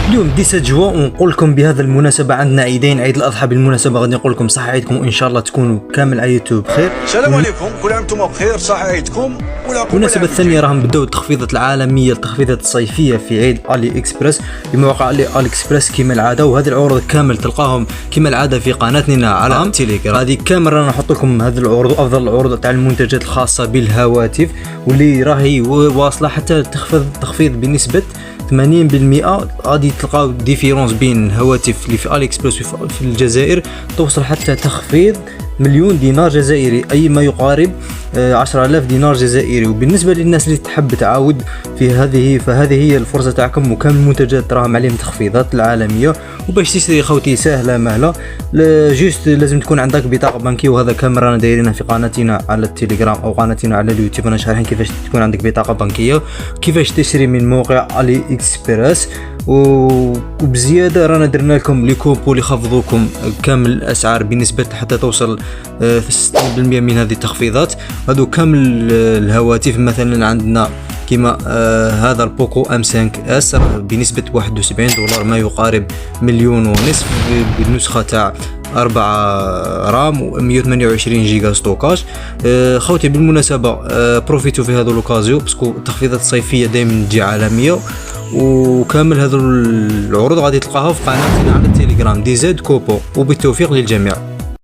اليوم 17 جوا، ونقول لكم بهذا المناسبة عندنا عيدين، عيد الأضحى بالمناسبة غادي نقول لكم صح عيدكم، وإن شاء الله تكونوا كامل عيدتوا بخير. السلام عليكم، كل عام وانتم بخير، صح عيدكم. المناسبة الثانية راهم بداو التخفيضات العالمية، التخفيضات الصيفية في عيد ألي إكسبرس بمواقع ألي إكسبرس كما العادة، وهذه العروض كامل تلقاهم كما العادة في قناتنا على تيليجرام. هذه كامل رانا نحط لكم هذه العروض، أفضل العروض تاع المنتجات الخاصة بالهواتف، واللي راهي واصلة حتى تخفيض بنسبة 80%. غادي تلقاو ديفيرونس بين الهواتف اللي في ألي إكسبرس وفي الجزائر توصل حتى تخفيض 1,000,000 دينار جزائري، أي ما يقارب 10,000 دينار جزائري. وبالنسبة للناس اللي تحب تعاود فهذه هي الفرصة تاعكم، وكامل المنتجات راهم عليهم تخفيضات العالمية. وباش تشتري خوتي سهلة مهلة، جوست لازم تكون عندك بطاقة بنكية، وهذا كامل رانا دايرينها في قناتنا على التليجرام أو قناتنا على اليوتيوب، أنا شارحين كيفاش تكون عندك بطاقة بنكية، كيفاش تشتري من موقع ألي إكسبرس. وبزيادة رانا درنا لكم لي كوبو اللي خفضوكم كامل الأسعار بنسبة حتى توصل 60% من هذه التخفيضات. هذو كامل الهواتف، مثلا عندنا كما هذا البوكو M5S بنسبة $71 ما يقارب 1,500,000 بالنسخة تاع 4 رام و 128 جيجا ستوكاج. خوتي بالمناسبة بروفيتو في هذا لوكازيو، باسكو التخفيضات الصيفية دائما تجي عالمية، وكامل هذو العروض غادي تلقاها في قناتنا على التليجرام DZ كوبو. وبالتوفيق للجميع.